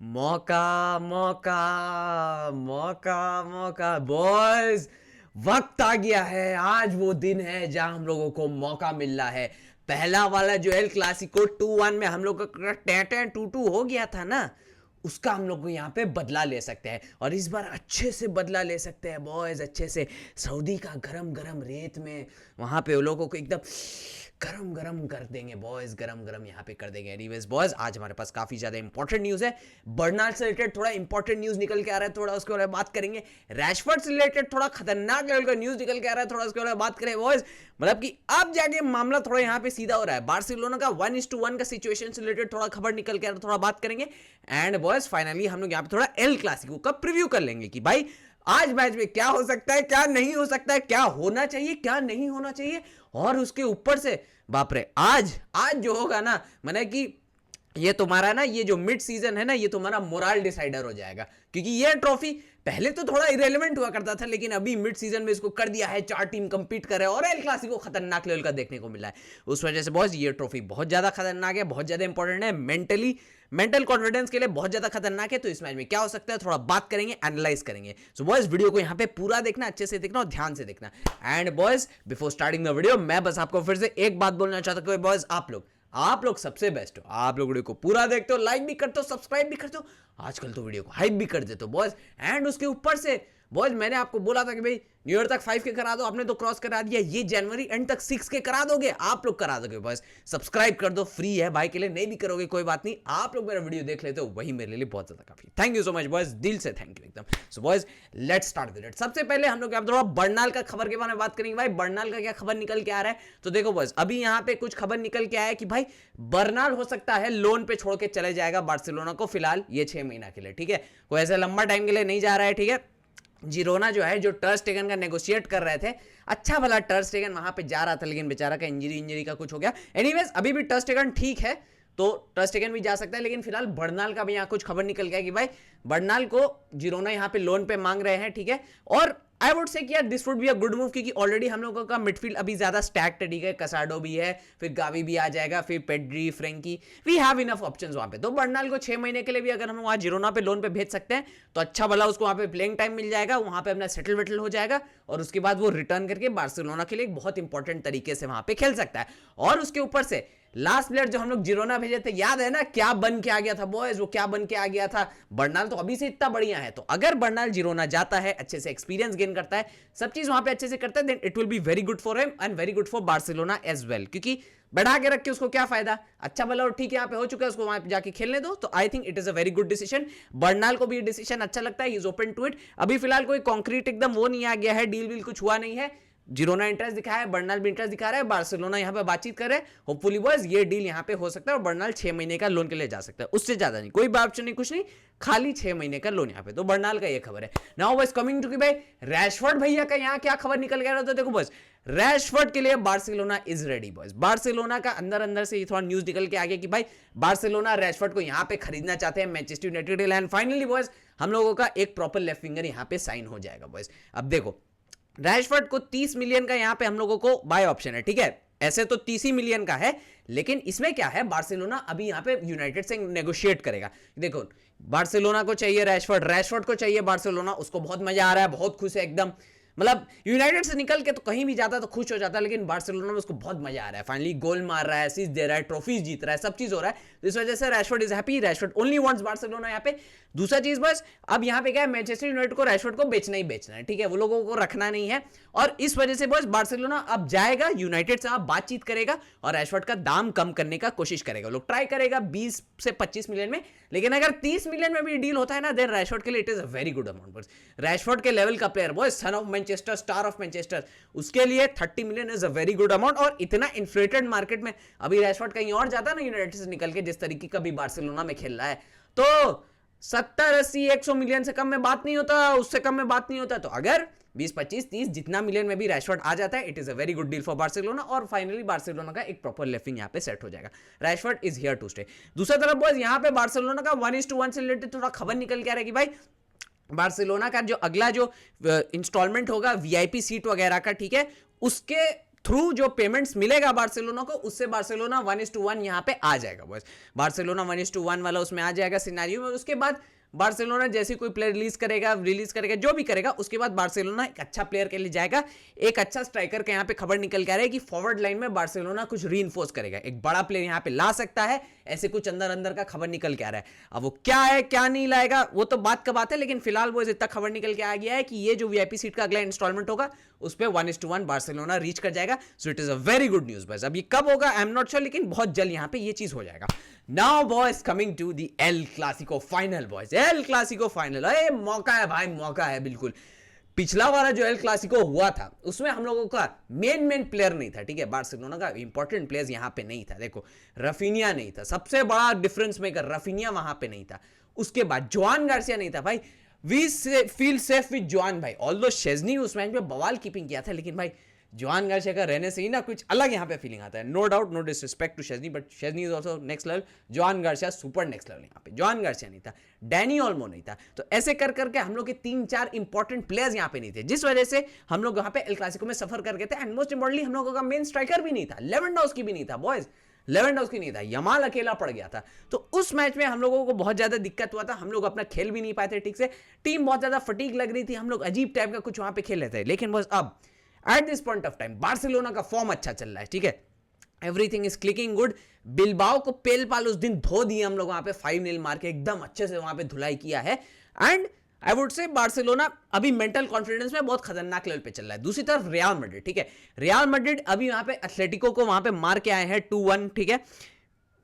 मौका मौका मौका मौका बॉयज, वक्त आ गया है। आज वो दिन है जहां हम लोगों को मौका मिल रहा है। पहला वाला जो एल क्लासिको 2-1 में हम लोग का 10-2 हो गया था ना, उसका हम लोग को यहाँ पे बदला ले सकते हैं और इस बार अच्छे से बदला ले सकते हैं बॉयज, अच्छे से। सऊदी का गरम गरम रेत में वहां पे वो लोगों को एकदम गरम गरम कर देंगे बॉयज, गरम गरम यहाँ पे कर देंगे। एनीवेज बॉयज, आज हमारे पास काफी ज्यादा इंपॉर्टेंट न्यूज है। बर्नाल से रिलेटेड थोड़ा इंपॉर्टेंट न्यूज निकल के आ रहा है, थोड़ा उसके बारे में बात करेंगे। रैशफोर्ड से रिलेटेड थोड़ा खतरनाक लेवल का न्यूज निकल के आ रहा है, थोड़ा उसके बारे में बात करें बॉयज। मतलब कि अब जाके मामला थोड़ा यहाँ पे सीधा हो रहा है। बार्सिलोना का 1:1 का सिचुएशन से रिलेटेड थोड़ा खबर निकल के आ रहा है, थोड़ा बात करेंगे। एंड बॉयज फाइनली हम लोग यहाँ पे थोड़ा एल क्लासिको का प्रीव्यू कर लेंगे कि भाई आज मैच में क्या हो सकता है, क्या नहीं हो सकता है, क्या होना चाहिए, क्या नहीं होना चाहिए। और उसके ऊपर से बाप रे, आज जो होगा ना, माने कि ये तुम्हारा ना, ये जो मिड सीजन है ना, ये तुम्हारा मोरल डिसाइडर हो जाएगा। क्योंकि ये ट्रॉफी पहले तो थोड़ा इरेलेवेंट हुआ करता था, लेकिन अभी मिड सीजन में इसको कर दिया है। 4 टीम कंपीट कर रहे हैं और एल क्लासिको खतरनाक लेवल का देखने को मिला है। उस वजह से बॉयज ये ट्रॉफी बहुत ज्यादा खतरनाक है, बहुत ज्यादा इंपॉर्टेंट है। मेंटल कॉन्फिडेंस के लिए बहुत ज्यादा खतरनाक है। तो इस मैच में क्या हो सकता है थोड़ा बात करेंगे, एनालाइज करेंगे। सो बॉयज वीडियो को यहाँ पे पूरा देखना, अच्छे से देखना और ध्यान से देखना। And boys before starting the video, मैं बस आपको फिर से एक बात बोलना चाहता हूँ, बॉयज आप लोग सबसे बेस्ट हो। आप लोग वीडियो को पूरा देखते हो, लाइक भी करते हो, सब्सक्राइब भी करते हो, आजकल तो वीडियो को हाइप भी कर देते हो बॉयज। एंड उसके ऊपर से बॉयज मैंने आपको बोला था कि भाई न्यू ईयर तक 5 के करा दो, आपने तो क्रॉस करा दिया। ये जनवरी एंड तक 6 के करा दोगे, आप लोग करा दोगे बॉयज। सब्सक्राइब कर दो, फ्री है भाई के लिए। नहीं भी करोगे कोई बात नहीं, आप लोग मेरा वीडियो देख लेते हो, वही मेरे लिए बहुत ज्यादा काफी। Thank you so much boys, दिल से थैंक यू एकदम। So boys let's start the date. सबसे पहले हम लोग थोड़ा बर्नाल का खबर के बारे में बात करेंगे। भाई बर्नाल का क्या खबर निकल के आ रहा है, तो देखो बॉयज अभी यहाँ पे कुछ खबर निकल के आया है कि भाई बर्नाल हो सकता है लोन पे छोड़ के चले जाएगा बार्सिलोना को, फिलहाल ये 6 महीना के लिए, ठीक है। कोई ऐसा लंबा टाइम के लिए नहीं जा रहा है, ठीक है। जिरोना जो है, जो टर स्टेगन का नेगोशिएट कर रहे थे, अच्छा भला टर स्टेगन वहां पे जा रहा था, लेकिन बेचारा का इंजरी का कुछ हो गया। एनीवेज अभी भी टर स्टेगन ठीक है, तो टर स्टेगन भी जा सकता है। लेकिन फिलहाल बर्नाल का भी यहाँ कुछ खबर निकल गया कि भाई बर्नाल को जिरोना यहाँ पे लोन पे मांग रहे हैं, ठीक है। और आई वुड से कि यार this would be a good move, क्योंकि ऑलरेडी हम लोगों का मिडफील्ड अभी ज्यादा स्टैक्ड है, ठीक है। कसाडो भी है, फिर गावी भी आ जाएगा, फिर Pedri, Frenkie, we have enough options वहां पे। तो बर्नाल को 6 महीने के लिए भी अगर हम वहां जिरोना पे लोन पे भेज सकते हैं तो अच्छा भला उसको वहां पे प्लेइंग टाइम मिल जाएगा, वहां पे अपना सेटल वेटल हो जाएगा और उसके बाद वो रिटर्न करके बार्सिलोना के लिए एक बहुत इंपॉर्टेंट तरीके से वहां पे खेल सकता है। और उसके ऊपर से लास्ट प्लेयर जो हम लोग जिरोना भेजे थे, याद है ना क्या बन के आ गया था बॉयज, वो क्या बन के आ गया था। बर्नाल तो अभी से इतना बढ़िया है, तो अगर बर्नाल जिरोना जाता है, अच्छे से एक्सपीरियंस गेन करता है, सब चीज वहां पे अच्छे से करता है, then it will be very good for him and very good for Barcelona as well. क्योंकि बढ़ा के रख के उसको क्या फायदा, अच्छा भला और ठीक है यहाँ पे हो चुका है, उसको वहां पे जाके खेलने दो। तो I think it is a very good decision. बर्नाल को भी ये डिसीजन अच्छा लगता है, he is open to it. अभी फिलहाल कोई कॉन्क्रीट एकदम वो नहीं आ गया है, डील वील कुछ हुआ नहीं है। जिरोना इंटरेस्ट दिखाया है, बर्नाल भी इंटरेस्ट दिखा रहा है, बार्सिलोना यहाँ पे बातचीत कर रहे हैं। होपफुली बॉयज ये डील यहाँ पे हो सकता है और बर्नाल 6 महीने का लोन के लिए जा सकता है, उससे ज्यादा नहीं, कोई ऑप्शन नहीं, कुछ नहीं, खाली 6 महीने का लोन यहाँ पे। तो बर्नाल का ये खबर है। नाउ बॉयज कमिंग टू कि भाई रैशफोर्ड भैया का यहाँ क्या खबर निकल गया, तो देखो बॉयज रैशफोर्ड के लिए Barcelona is ready boys. Barcelona का अंदर से थोड़ा न्यूज निकल के आ गया कि भाई बार्सिलोना रैशफोर्ड को यहाँ पे खरीदना चाहते हैं Manchester United. And finally boys हम लोगों का एक प्रॉपर लेफ्ट विंगर यहाँ पे साइन हो जाएगा बॉयज। अब देखो रैशफोर्ड को 30 मिलियन का यहाँ पे हम लोगों को बाय ऑप्शन है, ठीक है। ऐसे तो 30 ही मिलियन का है, लेकिन इसमें क्या है, बार्सिलोना अभी यहाँ पे यूनाइटेड से नेगोशिएट करेगा। देखो बार्सिलोना को चाहिए रैशफोर्ड को चाहिए बार्सिलोना, उसको बहुत मजा आ रहा है, बहुत खुश है एकदम। मतलब यूनाइटेड से निकल के तो कहीं भी जाता तो खुश हो जाता, लेकिन बार्सिलोना में उसको बहुत मजा आ रहा है। फाइनली गोल मार रहा है, असिस्ट दे रहा है, ट्रॉफीज जीत रहा है, सब चीज हो रहा है। तो इस वजह से Rashford is happy, Rashford only wants Barcelona यहाँ पे। दूसरा चीज बस अब यहाँ पे क्या है, मैनचेस्टर यूनाइटेड को रैशफोर्ड को बेचना ही बेचना है, ठीक है, वो लोगों को रखना नहीं है। और इस वजह से बस बार्सिलोना अब जाएगा यूनाइटेड से, आप बातचीत करेगा और रैशफोर्ड का दाम कम करने का कोशिश करेगा। लोग ट्राई करेगा 20 से 25 मिलियन में, लेकिन अगर 30 मिलियन में भी डील होता है ना, देन रैशफोर्ड के लिए it is a very good amount. Rashford के लेवल का player boy, son of Manchester, star of Manchester, उसके लिए 30 million is a very good amount. और इतना इन्फ्लेटेड मार्केट में अभी रैशफोर्ड कहीं और जाता ना यूनाइटेड से निकल के, जिस तरीके का भी बार्सिलोना में खेल रहा है, तो 70 80 100 मिलियन से कम में बात नहीं होता, उससे कम में बात नहीं होता। तो अगर 20 25 30 जितना मिलियन में भी रैशफोर्ड आ जाता है, it is a very good deal for Barcelona. और फाइनली बार्सिलोना का एक प्रॉपर लेफ्ट विंग यहाँ पे सेट हो जाएगा। Rashford is here to stay. दूसरा तरफ बॉयज यहाँ पे बार्सिलोना का 1:1 से रिलेटेड थोड़ा खबर निकल के आ रहा है कि भाई बार्सिलोना का जो अगला जो इंस्टॉलमेंट होगा वीआईपी सीट वगैरह का, ठीक है, उसके थ्रू जो पेमेंट्स मिलेगा बार्सिलोना को, उससे बार्सिलोना 1:1 यहां पे आ जाएगा बॉयज। बार्सिलोना 1:1 वाला उसमें आ जाएगा सिनेरियो में। उसके बाद बार्सिलोना जैसे कोई प्लेयर रिलीज करेगा जो भी करेगा, उसके बाद बार्सिलोना एक अच्छा प्लेयर के लिए जाएगा, एक अच्छा स्ट्राइकर का यहाँ पे खबर निकल के आ रहा है कि फॉरवर्ड लाइन में बार्सिलोना कुछ रीइंफोर्स करेगा, एक बड़ा प्लेयर यहाँ पे ला सकता है, ऐसे कुछ अंदर अंदर का खबर निकल के आ रहा है। अब वो क्या है क्या नहीं लाएगा वो तो बात का बात है, लेकिन फिलहाल वो इतना खबर निकल के आ गया है कि ये जो वीआईपी सीट का अगला इंस्टॉलमेंट होगा उस पर 1:1 बार्सिलोना रीच कर जाएगा। So it is a very good news बस। अब ये कब होगा आई एम नॉट श्योर, लेकिन बहुत जल्द यहाँ पे ये चीज हो जाएगा। Now boys coming to the El Clasico final boys, El Clasico final. अरे मौका है भाई, मौका है बिल्कुल। पिछला वाला जो एल क्लासिको हुआ था उसमें हम लोगों का मेन प्लेयर नहीं था, ठीक है, बार्सिलोना का इंपॉर्टेंट प्लेयर यहां पे नहीं था। देखो रफीनिया नहीं था, सबसे बड़ा डिफरेंस मेकर रफीनिया वहां पे नहीं था। उसके बाद जोआन गार्सिया नहीं था भाई, we feel safe with Joan भाई। ऑल्दो शेजनी उस मैच में बवाल कीपिंग किया था, लेकिन भाई जोआन गार्सिया का रहने से ही ना कुछ अलग यहाँ पे फीलिंग आता है। No doubt, no disrespect to Szczesny, but Szczesny is also next level. Joan Garcia super next level. यहाँ पे जोआन गार्सिया नहीं था, डैनी ऑल्मो नहीं था, तो ऐसे कर करके हम लोग के 3-4 इंपॉर्टेंट प्लेयर्स यहाँ पे नहीं थे, जिस वजह से हम लोग यहाँ पे एल क्लासिको में सफर करके थे। एंड मोस्ट इंपॉर्टेंटली हम लोगों का मेन स्ट्राइकर भी नहीं था, लेवेंडोव्स्की भी नहीं था बॉयज, लेवेंडोव्स्की नहीं था, यमाल अकेला पड़ गया था। तो उस मैच में हम लोगों को बहुत ज्यादा दिक्कत हुआ था, हम लोग अपना खेल भी नहीं पाए थे ठीक से, टीम बहुत ज्यादा फटीक लग रही थी, हम लोग अजीब टाइप का कुछ वहां पे खेल रहे थे। लेकिन बस अब at this point of time Barcelona का फॉर्म अच्छा चल रहा है, ठीक है, everything is clicking good. Bilbao को पेल पाल उस दिन धो दिए हम लोग वहां पे 5-0 मार के, एकदम अच्छे से वहां पे धुलाई किया है। And I would say Barcelona अभी मेंटल कॉन्फिडेंस में बहुत खतरनाक लेवल पे चल रहा है। दूसरी तरफ रियल मैड्रिड, ठीक है, रियल मैड्रिड अभी वहां पे एथलेटिको को वहां पे मार के आए हैं 2-1, ठीक है,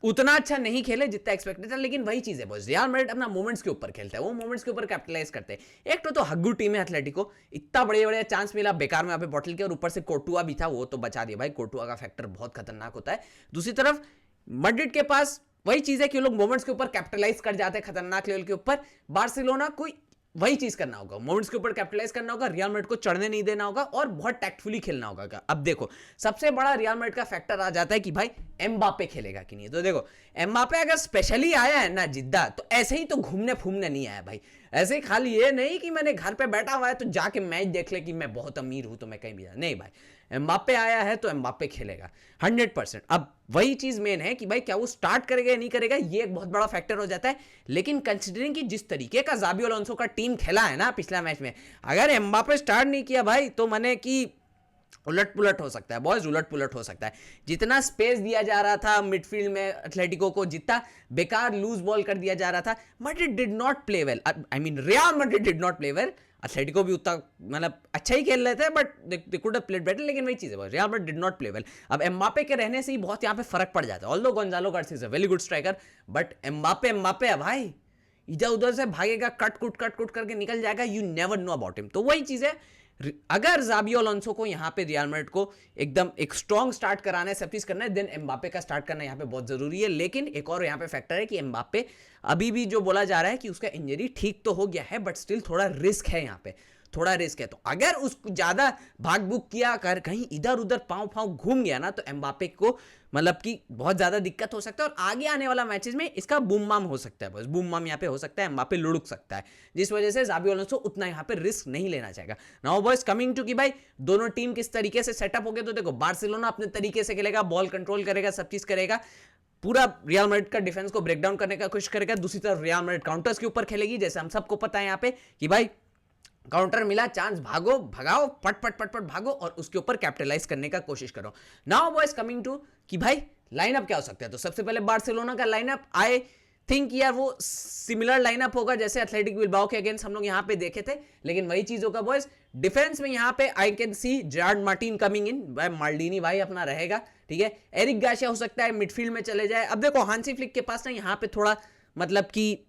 उतना अच्छा नहीं खेले जितना एक्सपेक्टेड था, लेकिन वही चीज है बॉयज, रियल मैड्रिड अपना मोमेंट्स के ऊपर खेलता है, वो मोमेंट्स के ऊपर कैपिटलाइज करते हैं। एक तो हग्गू टीम है एथलेटिको, इतना बड़े बड़े चांस मिला बेकार में यहाँ पे बॉटल के, और ऊपर से कोर्टुआ भी था, वो तो बचा दिया भाई, कोर्टुआ का फैक्टर बहुत खतरनाक होता है। दूसरी तरफ मैड्रिड के पास वही चीज है कि वो लोग मोमेंट्स के ऊपर कैपिटलाइज कर जाते हैं खतरनाक लेवल के ऊपर। बार्सिलोना कोई वही चीज करना होगा, मोमेंट्स के ऊपर कैपिटलाइज करना होगा, रियल मैड्रिड को चढ़ने नहीं देना होगा और बहुत टैक्टफुली खेलना होगा। अब देखो सबसे बड़ा रियल मैड्रिड का फैक्टर आ जाता है कि भाई एम्बापे खेलेगा कि नहीं। तो देखो एम्बापे अगर स्पेशली आया है ना जिद्दा, तो ऐसे ही तो घूमने फूमने नहीं आया भाई, ऐसे ही खाली ये नहीं कि मैंने घर पे बैठा हुआ है तो जाके मैच देख ले कि मैं बहुत अमीर हूं तो मैं कहीं भी जा, नहीं भाई, एम्बापे आया है तो एम्बापे खेलेगा 100%। अब वही चीज मेन है कि भाई क्या वो स्टार्ट करेगा या नहीं करेगा, ये एक बहुत बड़ा फैक्टर हो जाता है। लेकिन कंसिडरिंग कि जिस तरीके का ज़ाबी अलोंसो का टीम खेला है ना पिछला मैच में, अगर एम्बापे स्टार्ट नहीं किया भाई तो माने कि उलट पुलट हो सकता है बॉयज, उलट पुलट हो सकता है। जितना स्पेस दिया जा रहा था मिडफील्ड में एथलेटिको को, जितना बेकार लूज बॉल कर दिया जा रहा था, Madrid did not play well, I mean real Madrid did not play well. Atletico भी उतना मतलब अच्छा ही खेल रहे थे, but they could have played better, लेकिन वही चीज़ है, real Madrid did not play well. अब एम्बापे के रहने से ही बहुत यहाँ पे फर्क पड़ जाता है। Although Gonzalo Garcia is a very good striker, but Mbappe है भाई, इधर उधर से भागेगा, कट कुट करके निकल जाएगा, you never know about him. तो वही चीज़ है, अगर ज़ाबी अलोंसो को यहाँ पे रियल मैड्रिड को एकदम एक स्ट्रॉन्ग स्टार्ट कराना है, सब चीज करना है, देन एम्बापे का स्टार्ट करना यहाँ पे बहुत जरूरी है। लेकिन एक और यहाँ पे फैक्टर है कि एम्बापे अभी भी जो बोला जा रहा है कि उसका इंजरी ठीक तो हो गया है, बट स्टिल थोड़ा रिस्क है यहाँ पे, थोड़ा रिस्क है। तो अगर उसको ज्यादा भाग भूग किया कर कहीं इधर उधर पाँव घूम गया ना, तो एम्बापे को मतलब कि बहुत ज्यादा दिक्कत हो सकता है, और आगे आने वाला मैचेस में इसका बूम माम हो सकता है, बस बूम माम यहाँ पे हो सकता है, एम्बापे लुढ़क सकता है, जिस वजह से ज़ाबी अलोंसो उतना यहाँ पे रिस्क नहीं लेना चाहेगा। नाउ बॉयज कमिंग टू कि भाई दोनों टीम किस तरीके से सेटअप हो गए, तो देखो बार्सिलोना अपने तरीके से खेलेगा, बॉल कंट्रोल करेगा, सब चीज करेगा, पूरा रियल मैड्रिड का डिफेंस को ब्रेक डाउन करने का कोशिश करेगा। दूसरी तरफ रियल मैड्रिड काउंटर्स के ऊपर खेलेगी, जैसे हम सबको पता है यहाँ पे कि भाई काउंटर मिला, चांस भागो, भगाओ, पट पट पट पट भागो और उसके ऊपर कैपिटलाइज करने का कोशिश करो। नाउ बॉयज कमिंग टू कि भाई लाइनअप क्या हो सकता है, तो सबसे पहले बार्सिलोना का लाइनअप आई थिंक यार वो सिमिलर लाइनअप होगा जैसे एथलेटिक बिल्बाओ के अगेंस्ट हम लोग यहाँ पे देखे थे, लेकिन वही चीज होगा बॉयज। डिफेंस में यहाँ पे I can see Gerrard Martin coming in, भाई माल्डीनी भाई अपना रहेगा, ठीक है। एरिक गार्सिया हो सकता है मिडफील्ड में चले जाए। अब देखो हांसी फ्लिक के पास ना यहाँ पे थोड़ा मतलब कि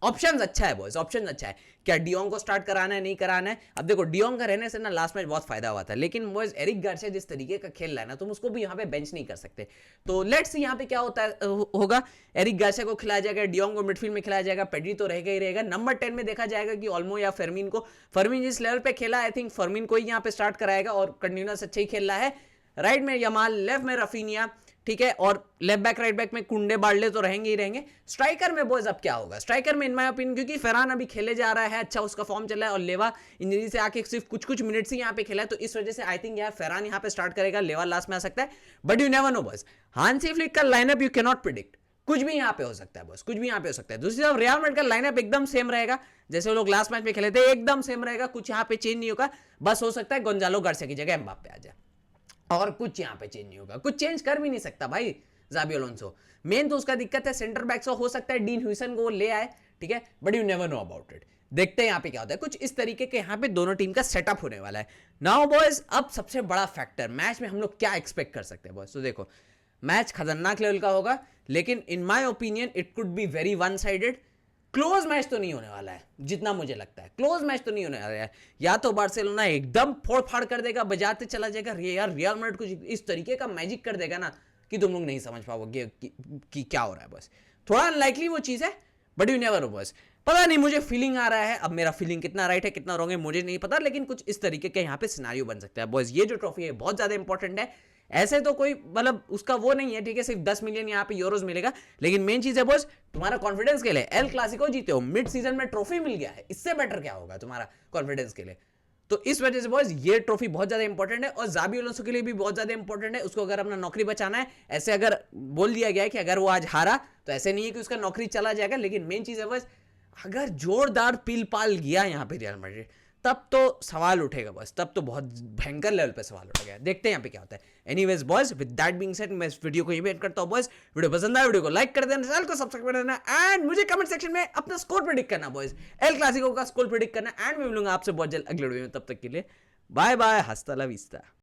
ऑप्शंस अच्छा है बॉयज, ऑप्शन अच्छा है। क्या डियोंग को स्टार्ट कराना है, नहीं कराना है? अब देखो डियोंग का रहने से ना लास्ट मैच बहुत फायदा हुआ था, लेकिन बॉयज एरिक गार्सिया जिस तरीके का खेल रहा है ना, तुम उसको भी यहाँ पे बेंच नहीं कर सकते। तो लेट्स सी यहाँ पे क्या होता है होगा। एरिक गार्सिया को खिलाया जाएगा, डियोंग को मिडफील्ड में खिलाया जाएगा, पेड्री तो रहेगा ही रहेगा। नंबर 10 में देखा जाएगा कि ऑल्मो या फर्मीन को, फर्मीन जिस लेवल पे खेला आई थिंक फर्मीन को ही यहाँ पे स्टार्ट कराएगा और कंटिन्यूअस अच्छा ही खेल रहा है। राइट में यमाल, लेफ्ट में रफीनिया, ठीक है, और लेफ्ट बैक राइट बैक में कुंडे बाड़ले तो रहेंगे ही रहेंगे। स्ट्राइकर में बॉयज अब क्या होगा, स्ट्राइकर में इन माय ओपिनियन, क्योंकि फरहान अभी खेले जा रहा है, अच्छा उसका फॉर्म चल रहा है, और लेवा इंजरी से आके सिर्फ कुछ कुछ मिनट्स ही यहाँ पे खेला है, तो इस वजह से आई थिंक यार फरहान यहाँ पे स्टार्ट करेगा, लेवा लास्ट में आ सकता है, but you never know boys. Hansi Flick का lineup you can not predict, कुछ भी यहाँ पे हो सकता है बॉस, कुछ भी यहाँ पे हो सकता है। दूसरी तरफ रियल मैड्रिड का लाइनअप एकदम सेम रहेगा, जैसे वो लोग लास्ट मैच में खेले थे, एकदम सेम रहेगा, कुछ यहाँ पे चेंज नहीं होगा। बस हो सकता है गोंजालो गार्सिया की जगह एम्बाप्पे आ जाए, और कुछ यहाँ पे चेंज नहीं होगा, कुछ चेंज कर भी नहीं सकता भाई ज़ाबी अलोंसो। मेन तो उसका दिक्कत है सेंटर बैक से, हो सकता है डीन ह्यूसन को वो ले आए, ठीक है, but you never know about it. देखते हैं यहाँ पे क्या होता है, कुछ इस तरीके के यहाँ पे दोनों टीम का सेटअप होने वाला है। नाउ बॉयज, अब सबसे बड़ा फैक्टर मैच में हम लोग क्या एक्सपेक्ट कर सकते हैं बॉयज। तो देखो मैच खतरनाक लेवल का होगा, लेकिन in my opinion it could be very one sided. Close match तो नहीं होने वाला है, जितना मुझे लगता है क्लोज मैच तो नहीं होने वाला है। या तो बार्सिलोना एकदम फोड़ फाड़ कर देगा, बजाते चला जाएगा, यार रियल मैड्रिड कुछ इस तरीके का मैजिक कर देगा ना कि तुम लोग नहीं समझ पाओगे कि क्या हो रहा है। बस थोड़ा अनलाइकली वो चीज़ है, बट यू नेवर नो बस। पता नहीं, मुझे फीलिंग आ रहा है, अब मेरा फीलिंग कितना राइट है कितना रॉन्ग है मुझे नहीं पता, लेकिन कुछ इस तरीके के यहाँ पे सिनारियो बन सकता है बॉयज। ये जो ट्रॉफी है बहुत ज़्यादा इंपॉर्टेंट है, ऐसे तो कोई मतलब उसका वो नहीं है, ठीक है, सिर्फ 10 मिलियन यहाँ पे यूरोज मिलेगा, लेकिन मेन चीज है बॉस तुम्हारा कॉन्फिडेंस के लिए। एल क्लासिको जीते हो, मिड सीजन में ट्रॉफी मिल गया है, इससे बेटर क्या होगा तुम्हारा कॉन्फिडेंस के लिए। तो इस वजह से बॉयज ये ट्रॉफी बहुत ज्यादा इंपॉर्टेंट है, और ज़ाबी अलोंसो के लिए भी बहुत ज्यादा इंपॉर्टेंट है। उसको अगर अपना नौकरी बचाना है, ऐसे अगर बोल दिया गया है कि अगर वो आज हारा तो ऐसे नहीं है कि उसका नौकरी चला जाएगा, लेकिन मेन चीज है बस अगर जोरदार पील पाल गया यहाँ पे रियल मैड्रिड, तब तो सवाल उठेगा बस, तब तो बहुत भयंकर लेवल पे सवाल उठेगा। देखते हैं यहाँ पे क्या होता है। Anyways boys, with that being said, मैं इस वीडियो को यहीं पे एंड करता हूँ बॉयज। वीडियो पसंद आया वीडियो को लाइक कर देना, चैनल को सब्सक्राइब कर देना, एंड मुझे कमेंट सेक्शन में अपना स्कोर प्रेडिक्ट करना बॉयज, एल क्लासिको का स्कोर प्रेडिक्ट करना, एंड मैं मिलूंगा आपसे बहुत जल्द अगले वीडियो में। तब तक के लिए बाय बाय, हस्ता ला विस्ता।